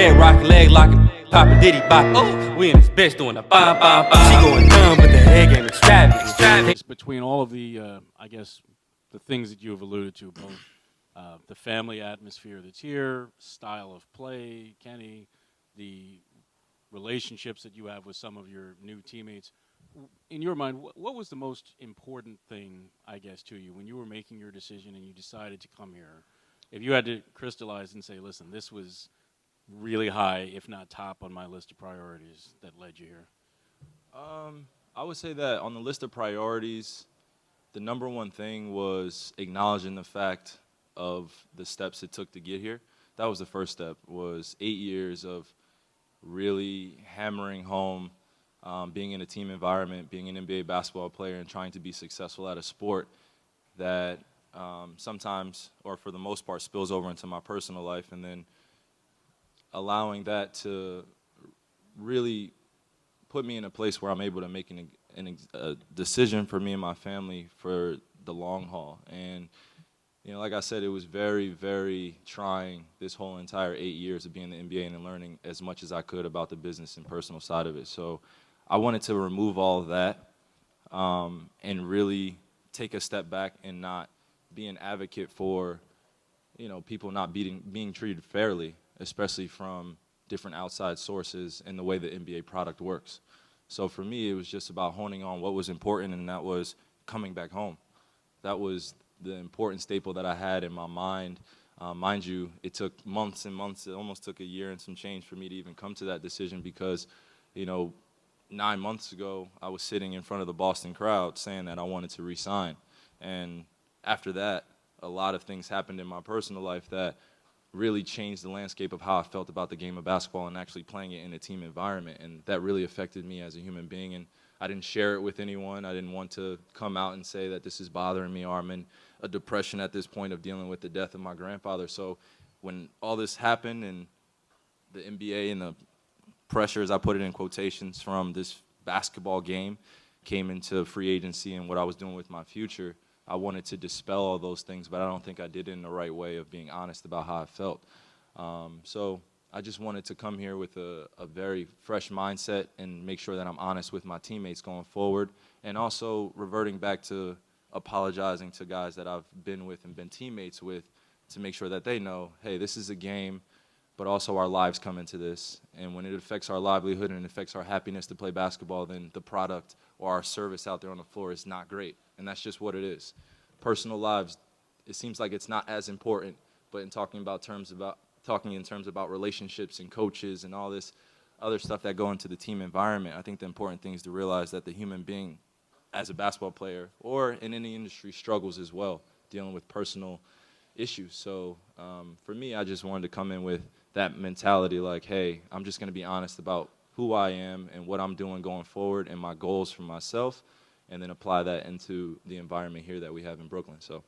head rocking, leg locking, popping diddy bop. Oh, we in this bitch doing a bomb, bomb, bomb. She going dumb, but the head game extravagant. Between all of the, I guess, the things that you have alluded to, both the family atmosphere that's here, style of play, Kenny, the relationships that you have with some of your new teammates. In your mind, what was the most important thing, I guess, to you when you were making your decision and you decided to come here? If you had to crystallize and say, listen, this was really high, if not top on my list of priorities that led you here? I would say that on the list of priorities, the number one thing was acknowledging the fact of the steps it took to get here. That was the first step, was 8 years of really hammering home being in a team environment, being an NBA basketball player, and trying to be successful at a sport that sometimes, or for the most part, spills over into my personal life, and then allowing that to really put me in a place where I'm able to make a decision for me and my family for the long haul. And you know, like I said, it was very, very trying this whole entire 8 years of being in the NBA and learning as much as I could about the business and personal side of it. So I wanted to remove all of that and really take a step back and not be an advocate for, you know, people not being treated fairly, especially from different outside sources and the way the NBA product works. So for me, it was just about honing on what was important, and that was coming back home. That was the important staple that I had in my mind. Mind you, it took months and months. It almost took a year and some change for me to even come to that decision because, you know, 9 months ago, I was sitting in front of the Boston crowd saying that I wanted to resign. And after that, a lot of things happened in my personal life that really changed the landscape of how I felt about the game of basketball and actually playing it in a team environment. And that really affected me as a human being. And I didn't share it with anyone. I didn't want to come out and say that this is bothering me or I'm in a depression at this point of dealing with the death of my grandfather. So when all this happened and the NBA and the pressures, I put it in quotations, from this basketball game came into free agency and what I was doing with my future, I wanted to dispel all those things, but I don't think I did it in the right way of being honest about how I felt. So I just wanted to come here with a very fresh mindset and make sure that I'm honest with my teammates going forward, and also reverting back to apologizing to guys that I've been with and been teammates with to make sure that they know, hey, this is a game, but also our lives come into this. And when it affects our livelihood and it affects our happiness to play basketball, then the product or our service out there on the floor is not great. And that's just what it is. Personal lives, it seems like it's not as important, but in talking in terms about relationships and coaches and all this other stuff that go into the team environment, I think the important thing is to realize that the human being as a basketball player or in any industry struggles as well, dealing with personal issues. So for me, I just wanted to come in with that mentality like, hey, I'm just going to be honest about who I am and what I'm doing going forward and my goals for myself, and then apply that into the environment here that we have in Brooklyn. So